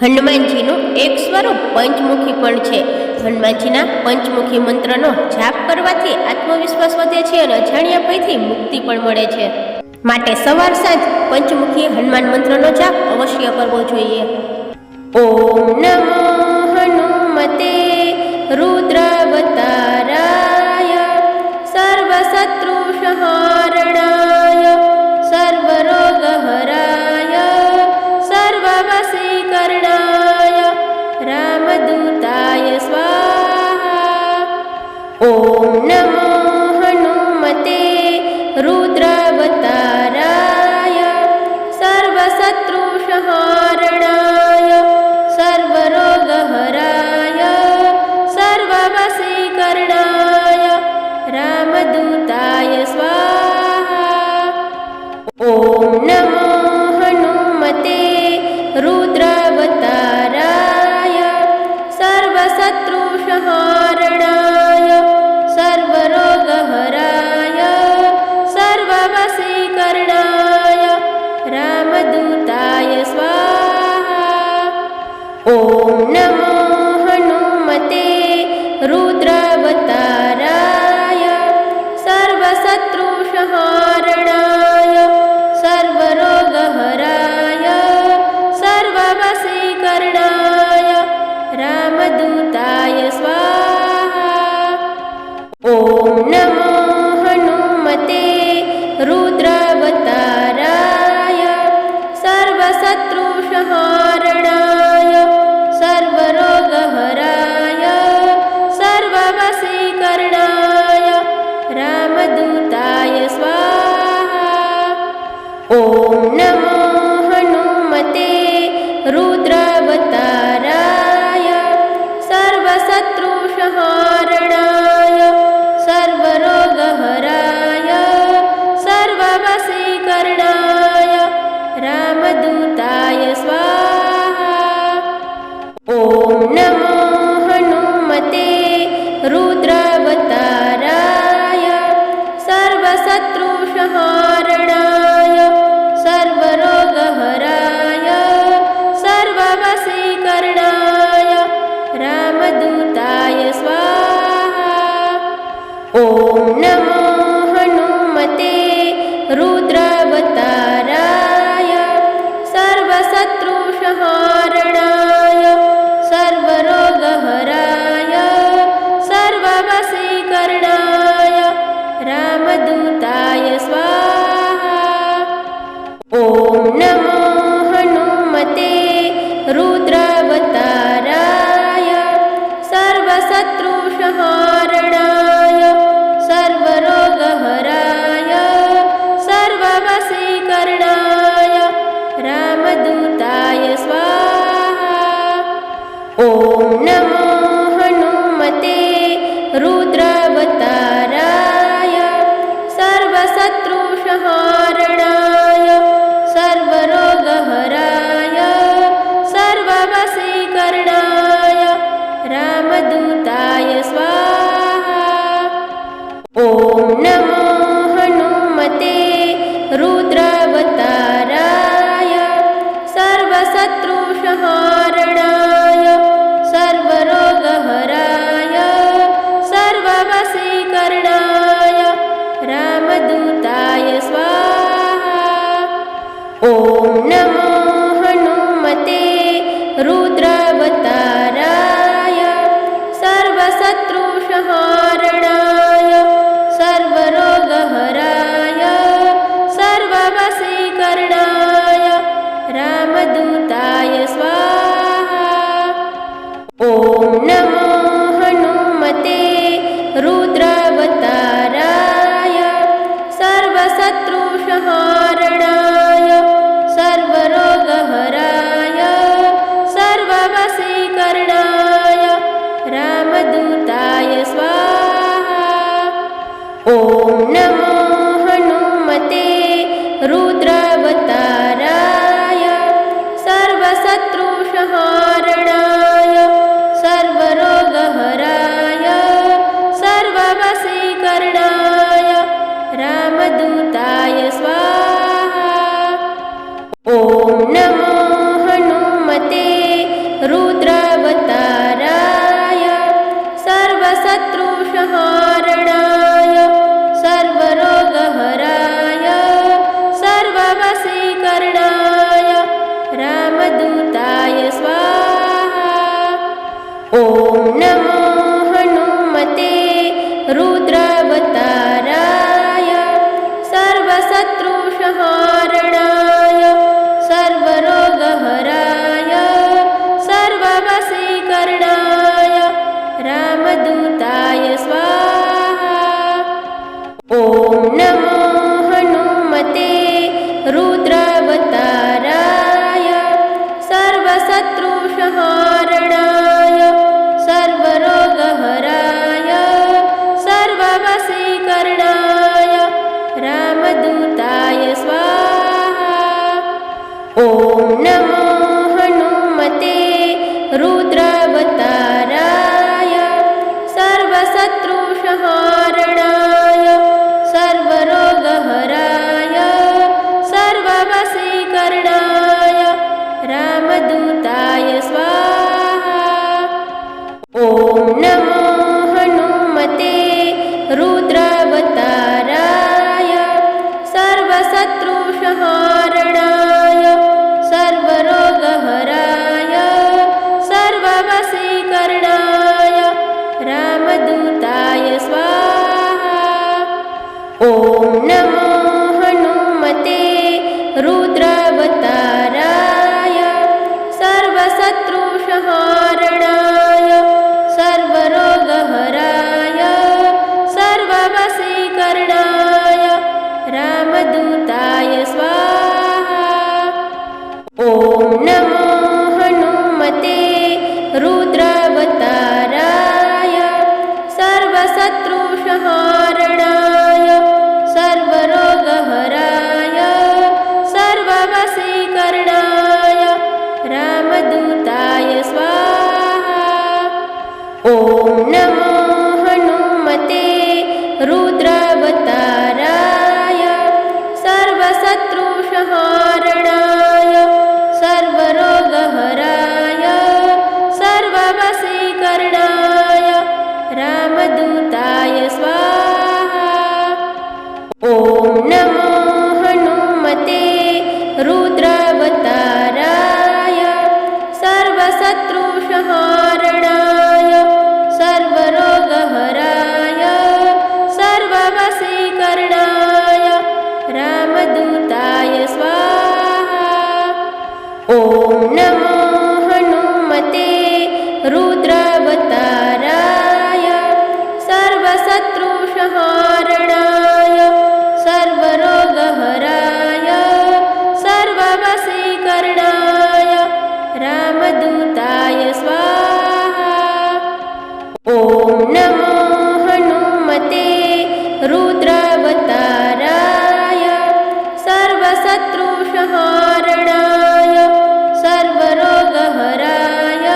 હનુમાનજીનું એક સ્વરૂપ પંચમુખી પણ છે. હનુમાનજીના પંચમુખી મંત્રનો જાપ કરવાથી આત્મવિશ્વાસ વધે છે અને અજાણ્યા ભયથી મુક્તિ પણ મળે છે. માટે સવાર સાંજ પંચમુખી હનુમાન મંત્રનો જાપ અવશ્ય કરવો જોઈએ. ઓમ નમો હનુમતે રુદ્રાવતારાય સર્વશત્રુ સંહારણાય સર્વરોગહરાય સર્વવશીકરણાય રામદૂતાય સ્વાહા. ઓમ નમો હનુમતે રુદ્રાવતારાય સર્વશત્રુ સંહારણાય સર્વરોગહરાય સર્વવશીકરણાય રામદૂતાય સ્વાહા. ઓમ નમો હનુમતે રુદ્રાવતારાય સર્વશત્રુ સંહારણાય સર્વરોગહરાય સર્વવશીકરણાય રામદૂતાય સ્વાહા. ઓમ નમો હનુમતે રુદ્રાવતારાય સર્વશત્રુ સંહારણાય સર્વરોગહરાય સર્વવશીકરણાય રામદૂતાય સ્વાહા. ઓમ નમો હનુમતે રુદ્રાવતારાય સર્વશત્રુ સંહારણાય સર્વરોગહરાય સર્વવશીકરણાય રામદૂતાય સ્વાહા. ઓમ નમો હનુમતે રુદ્રાવતારાય સર્વશત્રુ સંહારણાય સર્વરોગહરાય સર્વવશીકરણાય રામદૂતાય સ્વાહા. ઓમ નમો હનુમતે રુદ્રાવતારાય સર્વશત્રુ સંહારણાય સર્વરોગહરાય સર્વવશીકરણાય રામદૂતાય સ્વાહા. ઓમ નમો હનુમતે રુદ્રાવતારાય સર્વશત્રુ સંહારણાય સર્વરોગહરાય સર્વવશીકરણાય રામદૂતાય સ્વાહા. ઓમ નમો હનુમતે રુદ્રાવતારાય સર્વશત્રુ સંહારણાય સર્વરોગહરાય સર્વવશીકરણાય રામદૂતાય સ્વાહા. ઓમ નમો હનુમતે રુદ્રાવતારાય સર્વશત્રુ સંહારણાય સર્વરોગહરાય સર્વવશીકરણાય રામદૂતાય સ્વાહા. रुद्रावताराय सर्वशत्रुसंहारणाय सर्वरोगहराय सर्ववशीकरणाय रामदूताय स्वाहा। ॐ नमो हनुमते रुद्रावताराय सर्वशत्रुसंहारणाय सर्वरोगहराय सर्ववशीकरणाय रामदूताय स्वाहा। ॐ नमो हनुमते रुद्रावताराय सर्वशत्रुसंहारणाय सर्वरोगहराय सर्ववशीकरणाय रामदूताय स्वाहा। ॐ नमो हनुमते रुद्रावताराय सर्वशत्रुसंहारणाय सर्वरोगहराय सर्ववशीकरणाय रामदूताय स्वाहा। ॐ नमो हनुमते रुद्रावताराय सर्वशत्रुसंहारणाय सर्वरोगहराय सर्ववशीकरणाय रामदूताय स्वाहा। ॐ नमो हनुमते रुद्रावताराय सर्वशत्रुसंहारणाय सर्वरोगहराय सर्ववशीकरणाय रामदूताय स्वाहा। ॐ नमो हनुमते रुद्रावताराय सर्वशत्रुसंहारणाय सर्वरोगहराय सर्ववशीकरणाय रामदूताय स्वाहा। ॐ नमो हनुमते रुद्रावताराय सर्वशत्रुसंहारणाय सर्वरोगहराय सर्ववशीकरणाय रामदूताय स्वाहा। ॐ नमो हनुमते रुद्रावताराय सर्वशत्रुसंहारणाय सर्वरोगहराय सर्ववशीकरणाय रामदूताय स्वाहा। ॐ नमो हनुमते रुद्रावताराय सर्वशत्रुसंहारणाय सर्वरोगहराय सर्ववशीकरणाय रामदूताय स्वाहा। ॐ नमो हनुमते रुद्रावताराय सर्वशत्रुसंहारणाय सर्वरोगहराय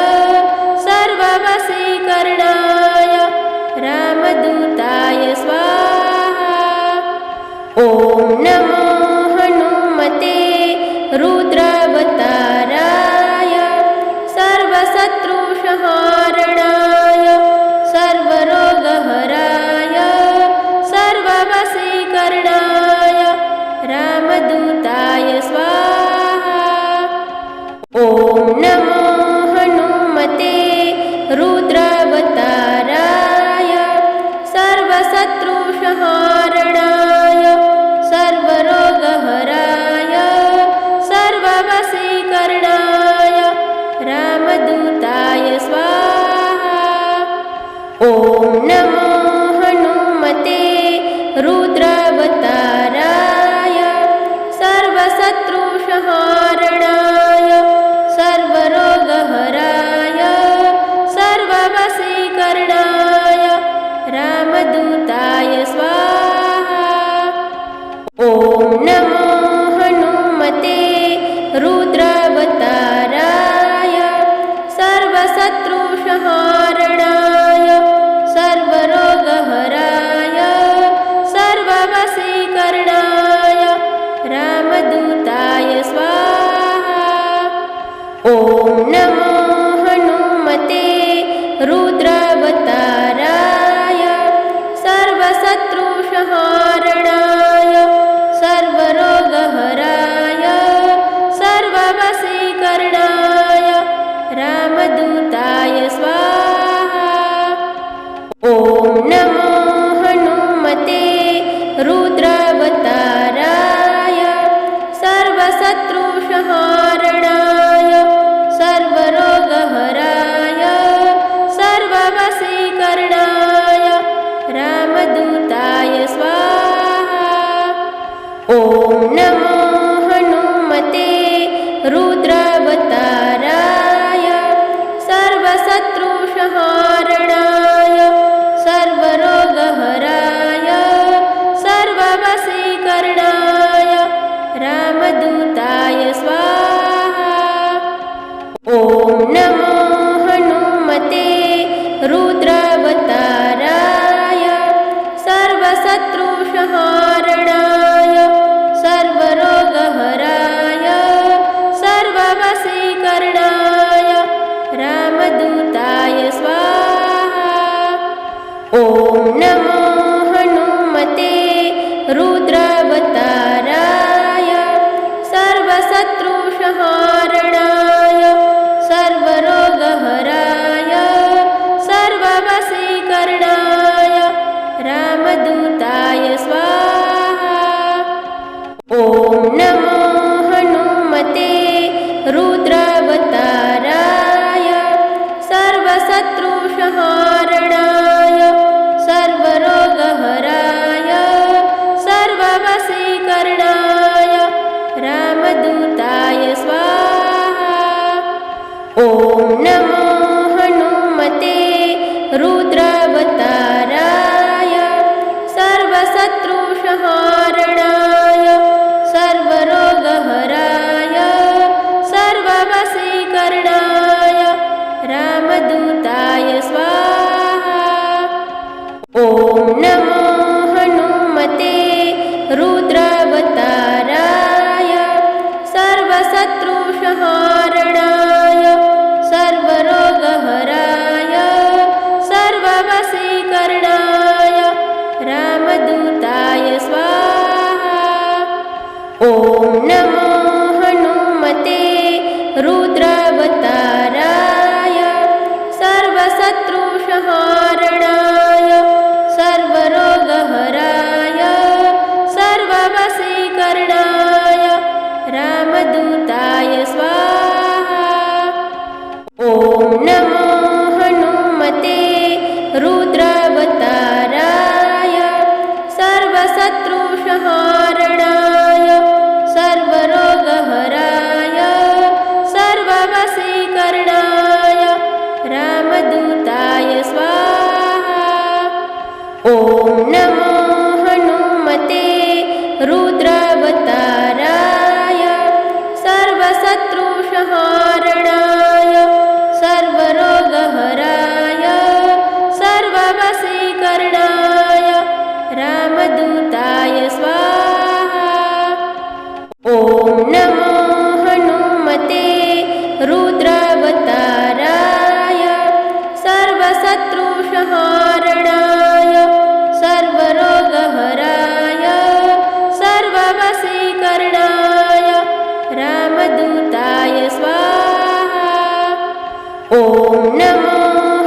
सर्ववशीकरणाय रामदूताय स्वाहा। ॐ नमो हनुमते रुद्रावताराय सर्वशत्रुसंहारणाय सर्वरोगहराय सर्ववशीकरणाय रामदूताय स्वाहा। ॐ नमो हनुमते रुद्रावताराय सर्वशत्रुसंहारणाय सर्वरोगहराय सर्ववशीकरणाय रामदूताय स्वाहा। ॐ नमो हनुमते रुद्रावताराय सर्वशत्रुसंहारणाय सर्वरोगहराय सर्ववशीकरणाय रामदूताय स्वाहा। नमो हनुमते रुद्रावताराय सर्वशत्रुसंहारणाय सर्वरोगहराय सर्ववशीकरणाय रामदूताय स्वाहा। ॐ नमो हनुमते रुद्रावताराय सर्वशत्रुसंहारणाय सर्वरोगहराय सर्ववशीकरणाय रामदूताय स्वाहा। ॐ नमो हनुमते रुद्रावताराय सर्वशत्रुसंहारणाय सर्वरोगहराय सर्ववशीकरणाय रामदूताय स्वाहा। ॐ नमो हनुमते रुद्रावताराय सर्वशत्रुसंहारणाय सर्वरोगहराय सर्ववशीकरणाय रामदूताय स्वाहा। ॐ नमो हनुमते रुद्रावताराय सर्वशत्रुसंहारणाय सर्वरोगहराय सर्ववशीकरणाय रामदूताय स्वाहा। ॐ नमो हनुमते रुद्रावताराय सर्वशत्रुसंहारणाय सर्वरोगहराय सर्ववशीकरणाय रामदूताय स्वाहा। ॐ नमो हनुमते रुद्रावताराय सर्वशत्रुसंहारणाय सर्वरोगहराय सर्ववशीकरणाय रामदूताय स्वाहा। ॐ नमो हनुमते रुद्रावताराय सर्वशत्रुसंहारणाय सर्वरोगहराय सर्ववशीकरणाय रामदूताय स्वाहा। ॐ नमो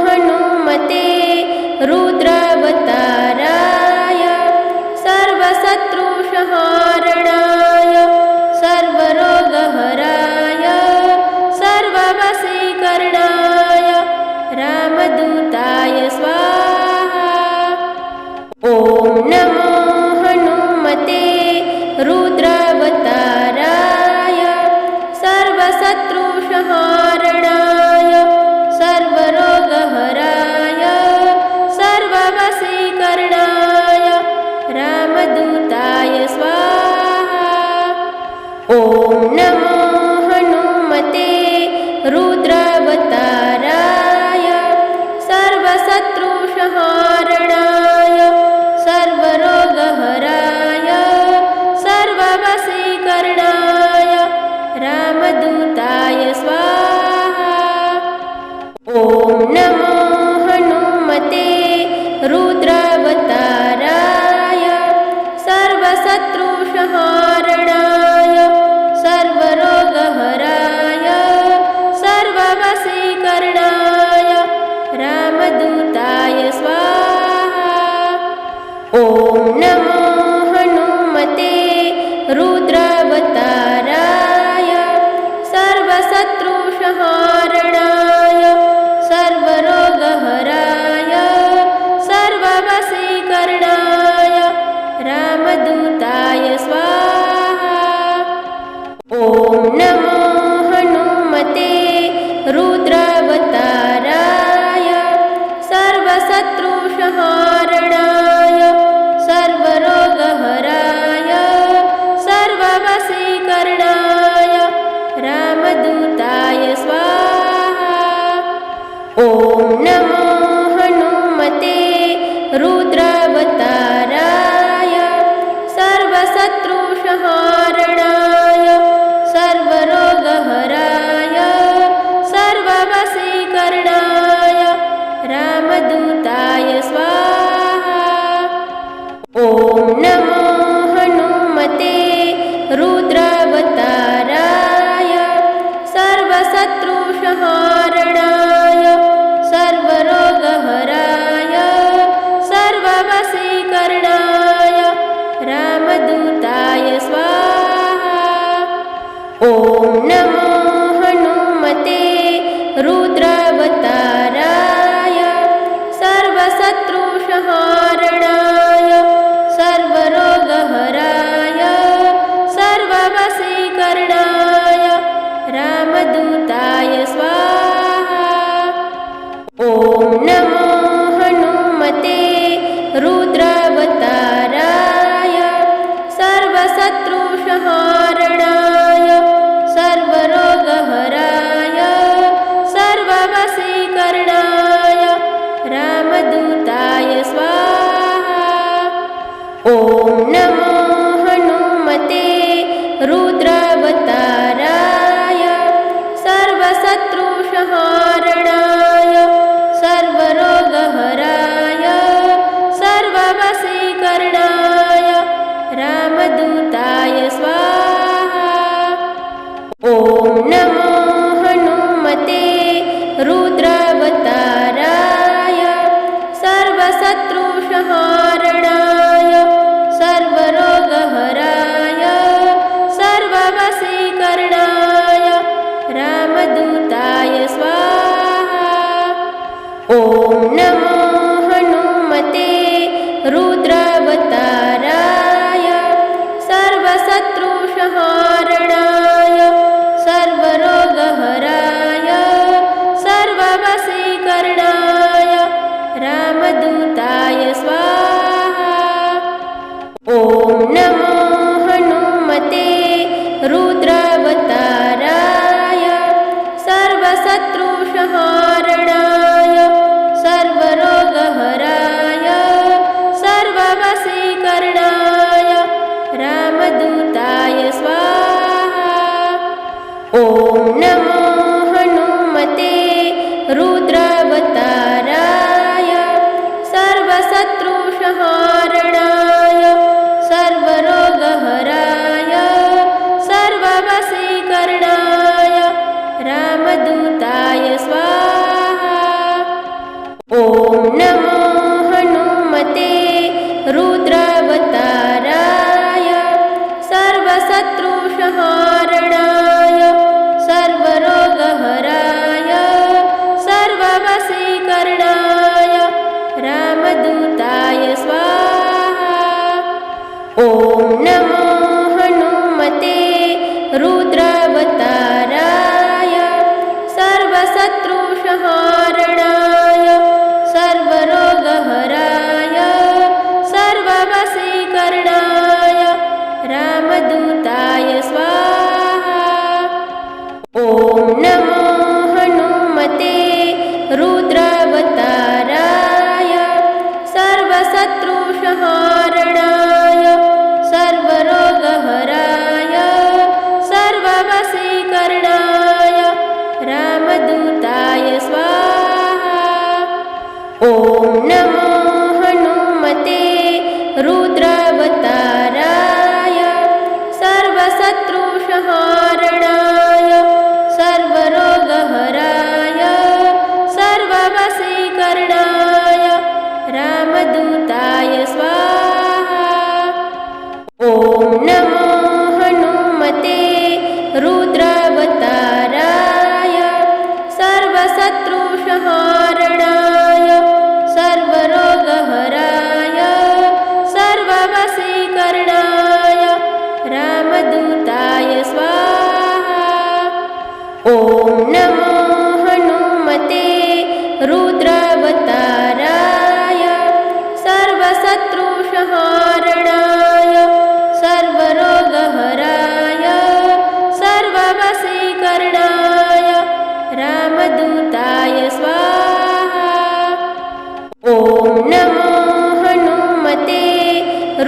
हनुमते रुद्रावताराय सर्वशत्रुसंहारणाय सर्वरोगहराय सर्ववशीकरणाय रामदूताय स्वाहा। ॐ नमो हनुमते रुद्रावताराय सर्वशत्रुसंहारणाय सर्वरोगहराय सर्ववशीकरणाय रामदूताय स्वाहा। ॐ नमो हनुमते रुद्रावताराय सर्वशत्रुसंहारणाय सर्वरोगहराय सर्ववशीकरणाय रामदूताय स्वाहा। ॐ नमो हनुमते रुद्रावताराय सर्वशत्रुसंहारणाय सर्वरोगहराय सर्ववशीकरणाय रामदूताय स्वाहा। ॐ नमो हनुमते रुद्रावताराय सर्वशत्रुसंहारणाय सर्वरोगहराय सर्ववशीकरणाय रामदूताय स्वाहा। ॐ नमो हनुमते रुद्रावताराय सर्वशत्रुसंहारणाय सर्वरोगहराय सर्ववशीकरणाय रामदूताय स्वाहा। ॐ नमो हनुमते रुद्रावताराय सर्वशत्रुसंहारणाय सर्वरोगहराय सर्ववशीकरणाय रामदूताय स्वाहा। सर्वशत्रुषहारणाय सर्वरोगहराय सर्ववशीकरणाय रामदूताय स्वाहा। ॐ नमो हनुमते रुद्रावताराय सर्वशत्रुषहारणाय सर्वरोगहराय सर्ववशीकरणाय रामदूताय स्वाहा। ॐ नमो हनुमते रुद्रावताराय सर्वशत्रुषहारणाय सर्वरोगहराय सर्ववशीकरणाय रामदूताय स्वाहा। ॐ नमो हनुमते रुद्रावताराय सर्वशत्रुषहारणाय सर्वरोगहराय सर्ववशीकरणाय रामदूताय स्वाहा। ॐ नमो हनुमते रुद्रावताराय सर्वशत्रुषहारणाय सर्वरोगहराय सर्ववशीकरणाय रामदूताय स्वाहा। ॐ नमो हनुमते रुद्रावताराय सर्वशत्रुषहारणाय सर्वरोगहराय सर्ववशीकरणाय रामदूताय स्वाहा। ॐ नमो हनुमते रुद्रावताराय सर्वशत्रुषहारणाय सर्वरोगहराय सर्ववशीकरणाय रामदूताय स्वाहा। ॐ नमो हनुमते रुद्रावताराय सर्वशत्रुषहारणाय सर्वरोगहराय सर्ववशीकरणाय रामदूताय स्वाहा। ॐ नमो हनुमते रुद्रावताराय सर्वशत्रुषहारणाय सर्वरोगहराय सर्ववशीकरणाय रामदूताय स्वाहा। ॐ नमो हनुमते रुद्रावताराय सर्वशत्रुषहारणाय सर्वरोगहराय सर्ववशीकरणाय रामदूताय स्वाहा। ॐ नमो हनुमते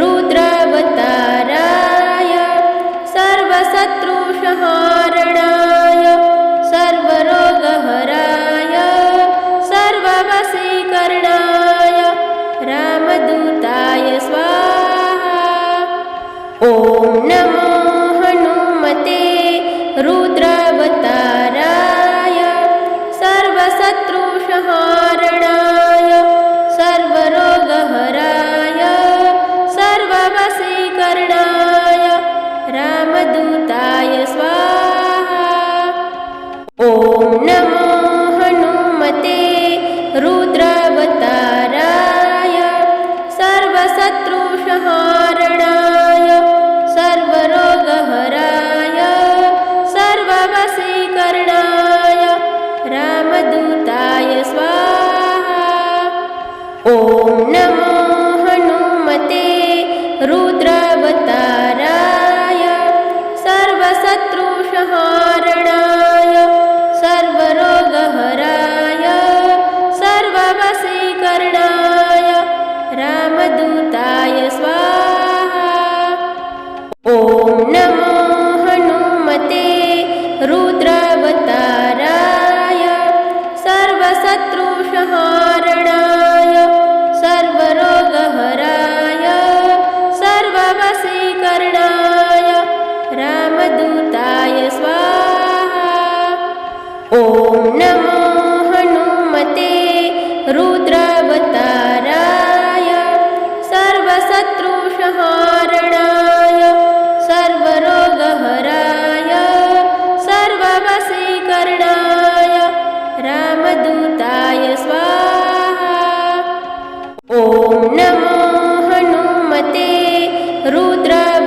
रुद्रावताराय सर्वशत्रुषहारणाय सर्वरोगहराय सर्ववशीकरणाय रामदूताय स्वाहा। ॐ नमो हनुमते रुद्रावताराय सर्वशत्रुषहारणाय सर्वरोगहराय सर्ववशीकरणाय रामदूताय स्वाहा। ॐ नमो हनुमते रुद्रावताराय सर्वशत्रुषहारणाय सर्वरोगहराय सर्ववशीकरणाय रामदूताय स्वाहा। ॐ नमो हनुमते रुद्रावताराय सर्वशत्रुषहारणाय सर्वरोगहराय सर्ववशीकरणाय रामदूताय स्वाहा। ॐ नमो हनुमते रुद्रावताराय सर्वशत्रुषहारणाय सर्वरोगहराय रामदूताय स्वाहा। ॐ नमो हनुमते रुद्रावताराय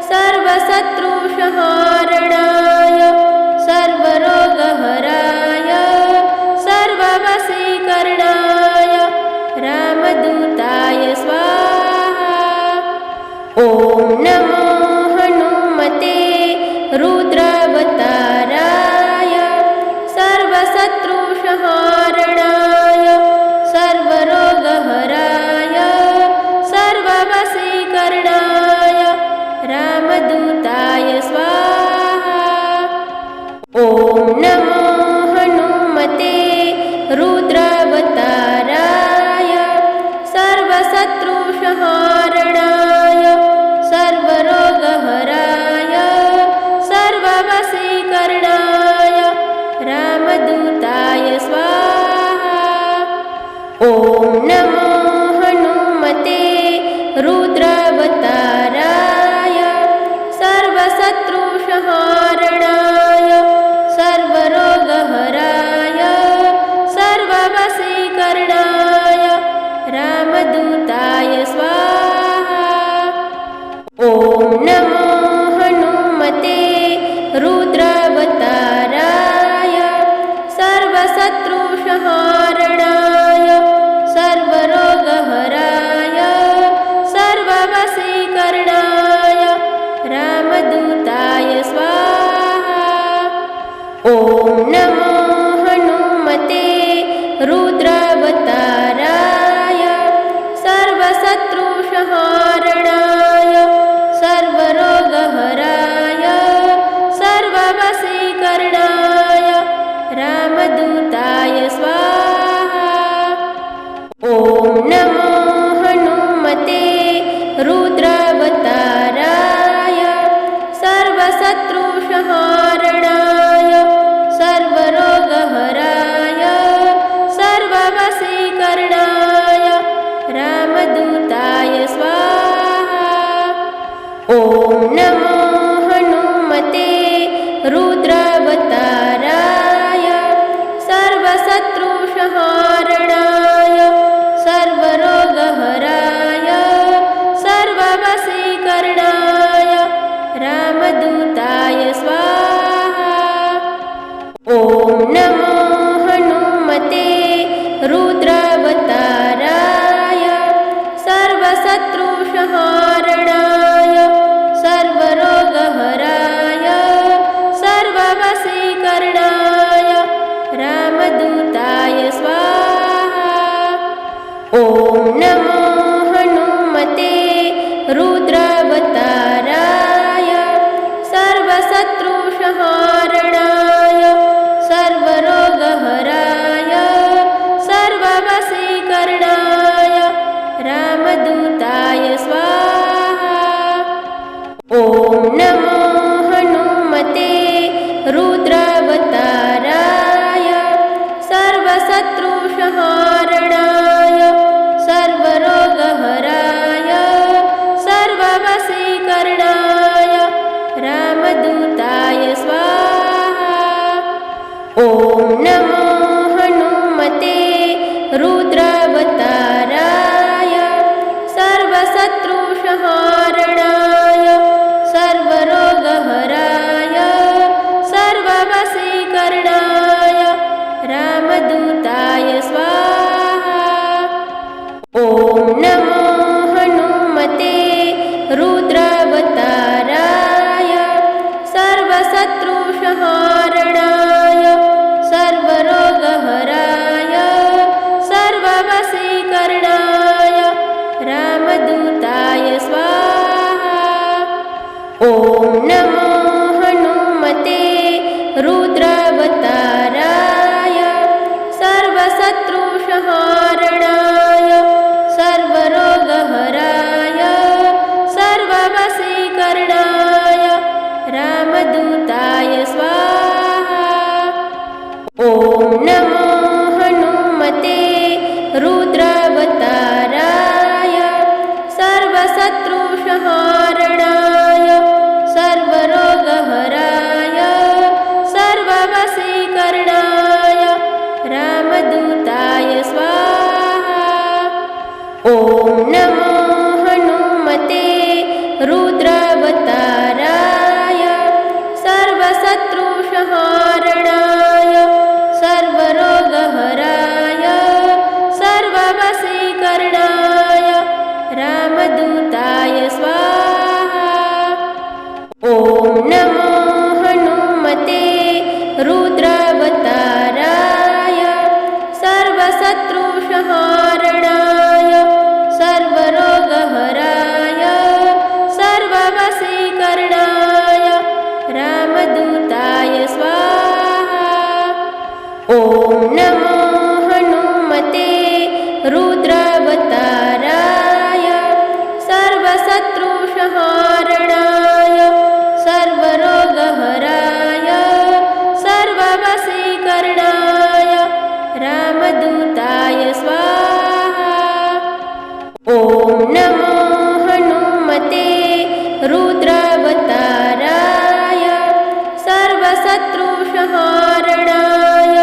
सर्वशत्रुसंहारणाय सर्वरोगहराय सर्ववशीकरणाय रामदूताय स्वाहा। ॐ नमो हनुमते रुद्रावताराय सर्वशत्रुसंहारणाय सर्वरोगहराय सर्ववशीकरणाय रामदूताय स्वाहा। ॐ नमो हनुमते रुद्रावताराय सर्वशत्रुसंहारणाय सर्वरोगहराय सर्ववशीकरणाय रामदूताय स्वाहा। ॐ नमो हनुमते रुद्रावताराय सर्वशत्रुसंहारणाय सर्वरोगहराय सर्ववशीकरणाय रामदूताय स्वाहा। ॐ नमो हनुमते रुद्रावताराय सर्वशत्रुसंहारणाय सर्वरोगहराय सर्ववशीकरणाय रामदूताय स्वाहा। ॐ नमो हनुमते रुद्रावताराय सर्वशत्रुसंहारणाय सर्वरोगहराय सर्ववशीकरणाय रामदूताय स्वाहा। ॐ नमो हनुमते रुद्रावताराय सर्वशत्रुसंहारणाय सर्वरोगहराय सर्ववशीकरणाय रामदूताय स्वाहा। ॐ नमो हनुमते रुद्रावताराय सर्वशत्रुसंहारणाय सर्वरोगहराय सर्ववशीकरणाय रामदूताय स्वाहा। ॐ नमो हनुमते रुद्रावताराय सर्वशत्रुसंहारणाय सर्वरोगहराय सर्ववशीकरणाय रामदूताय स्वाहा। ॐ नमो हनुमते रुद्रावताराय सर्वशत्रुसंहारणाय सर्वरोगहराय सर्ववशीकरणाय रामदूताय स्वाहा। ॐ नमो हनुमते रुद्रावताराय सर्वशत्रुसंहारणाय सर्वरोगहराय सर्ववशीकरणाय रामदूताय स्वाहा। ॐ नमो हनुमते रुद्रावताराय सर्वशत्रुसंहारणाय सर्वरोगहराय सर्ववशीकरणाय रामदूताय स्वाहा। ॐ नमो हनुमते रुद्रावताराय सर्वशत्रुसंहारणाय सर्वरोगहराय सर्ववशीकरणाय रामदूताय स्वाहा। ॐ नमो हनुमते रुद्रावताराय सर्वशत्रुसंहारणाय सर्वरोगहराय सर्ववशीकरणाय रामदूताय स्वाहा। ॐ नमो हनुमते रुद्रावताराय सर्वशत्रुसंहारणाय सर्वरोगहराय सर्ववशीकरणाय सर्वसत्रुषहारणाय सर्वरोगहराय सर्ववशीकरणाय रामदूताय स्वाहा। ॐ नमो हनुमते रुद्रावताराय सर्वशत्रुसंहारणाय सर्वरोगहराय सर्ववशीकरणाय रामदूताय स्वाहा। ॐ नमो हनुमते रुद्रावताराय सर्वशत्रुसंहारणाय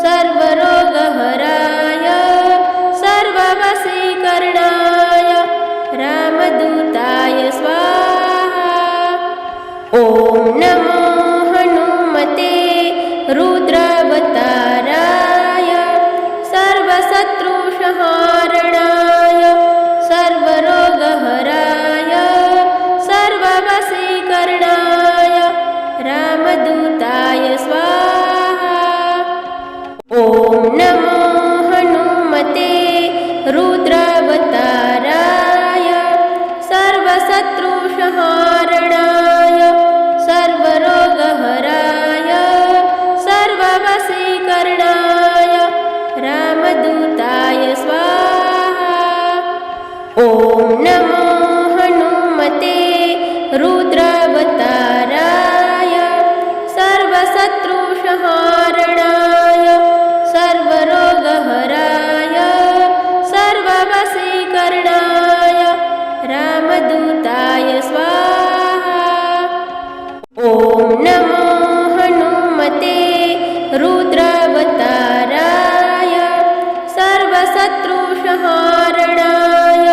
सर्वरोगहराय सर्ववशीकरणाय रामदूताय स्वाहा। ॐ नमो हनुमते रुद्रावताराय सर्वशत्रुसंहारणाय सर्वरोगहराय सर्ववशीकरणाय रामदूताय स्वाहा। ॐ नमो हनुमते रुद्रावताराय सर्वशत्रुसंहारणाय सर्वरोगहराय सर्ववशीकरणाय रामदूताय स्वाहा। ॐ नमो हनुमते रुद्रावताराय सर्वशत्रुसंहारणाय सर्वरोगहराय सर्ववशीकरणाय रामदूताय स्वाहा। ॐ नमो हनुमते रुद्रावताराय सर्वशत्रुसंहारणाय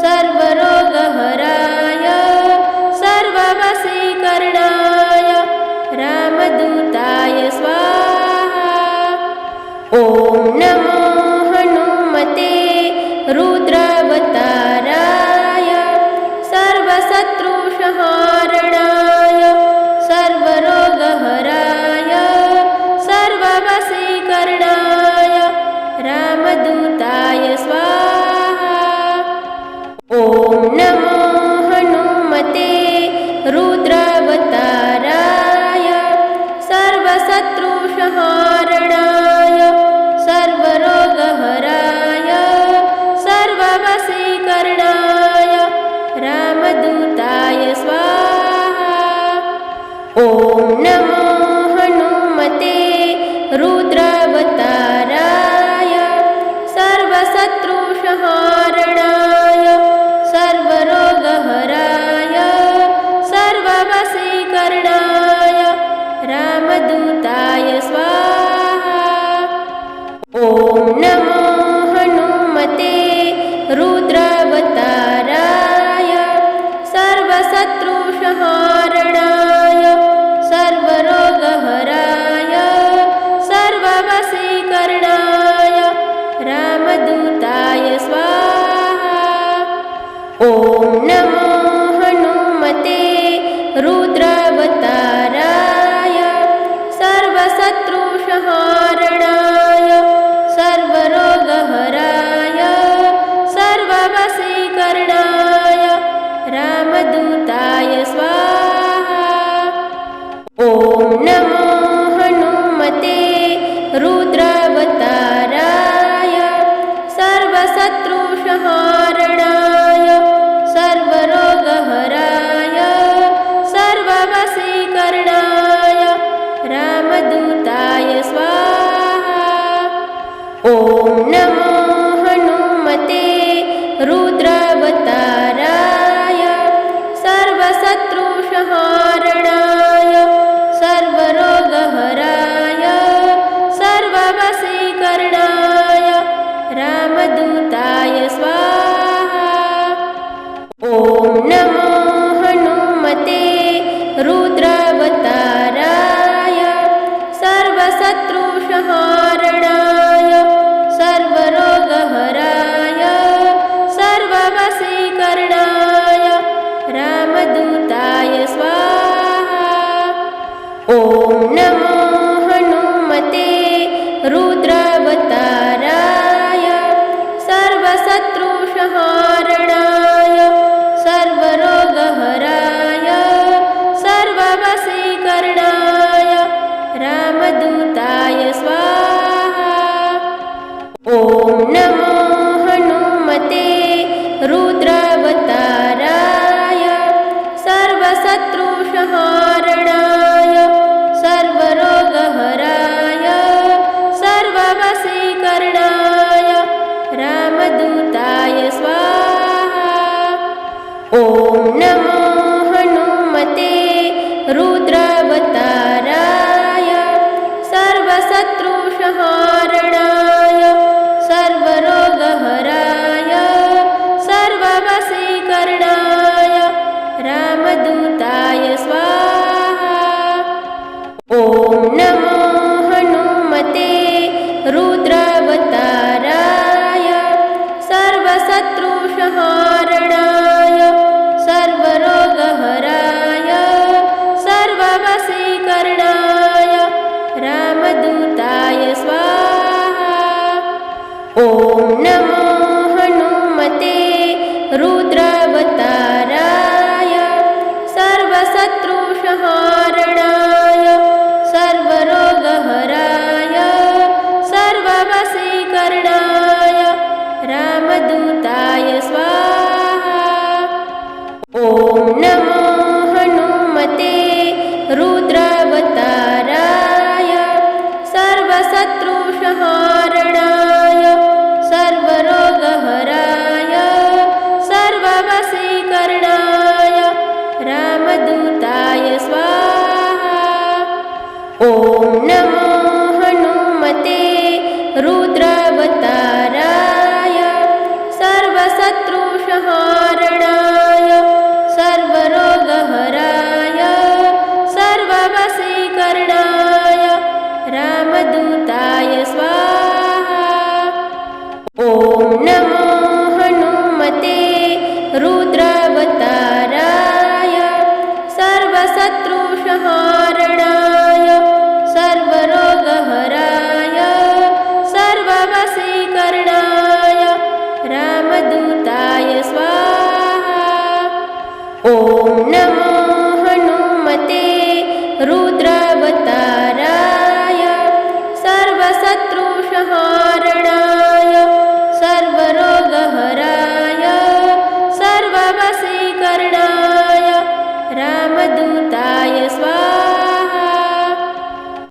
सर्वरोगहराय सर्ववशीकरणाय रामदूताय स्वाहा। ॐ नमो हनुमते रुद्रावताराय सर्वशत्रुसंहारणाय सर्वरोगहराय सर्ववशीकरणाय रामदूताय स्वाहा। ॐ नमो हनुमते रुद्रावताराय सर्वशत्रुसंहारणाय सर्वरोगहराय सर्ववशीकरणाय रामदूताय स्वाहा। ॐ नमो हनुमते रुद्रावताराय सर्वशत्रुसंहारणाय सर्वरोगहराय सर्ववशीकरणाय रामदूताय स्वाहा। ॐ नमो हनुमते रुद्रावताराय सर्वशत्रुसंहारणाय सर्वरोगहराय सर्ववशीकरणाय रामदूताय स्वाहा। ॐ नमो हनुमते रुद्रावताराय सर्वशत्रुसंहारणाय सर्वरोगहराय सर्ववशीकरणाय रामदूताय स्वाहा। ॐ नमो हनुमते रुद्रावताराय सर्वशत्रुसंहारणाय सर्वरोगहराय सर्ववशीकरणाय रामदूताय स्वाहा। ॐ नमो हनुमते रुद्रावताराय सर्वशत्रुसंहारणाय सर्वरोगहराय सर्ववशीकरणाय रामदूताय स्वाहा। ॐ नमो हनुमते रुद्रावताराय सर्वशत्रुसंहारणाय सर्वरोगहराय सर्ववशीकरणाय रामदूताय स्वाहा। ॐ नमो हनुमते रुद्रावताराय सर्वशत्रुसंहारणाय सर्वरोगहराय सर्ववशीकरणाय रामदूताय स्वाहा। ॐ नमो हनुमते रुद्रावताराय सर्वशत्रुसंहारणाय सर्वरोगहराय सर्ववशीकरणाय रामदूताय स्वाहा। ॐ नमो हनुमते रुद्रावताराय सर्वशत्रुसंहारणाय सर्वरोगहराय सर्ववशीकरणाय रामदूताय स्वाहा। ॐ नमो हनुमते रुद्रावताराय सर्वशत्रुसंहारणाय सर्वरोगहराय सर्ववशीकरणाय रामदूताय स्वाहा। ॐ नमो हनुमते रुद्रावताराय सर्वशत्रुसंहारणाय सर्वरोगहराय सर्ववशीकरणाय रामदूताय स्वाहा। ॐ नमो हनुमते रुद्रावताराय सर्वशत्रुसंहारणाय सर्वरोगहराय सर्ववशीकरणाय रामदूताय स्वाहा। ॐ नमो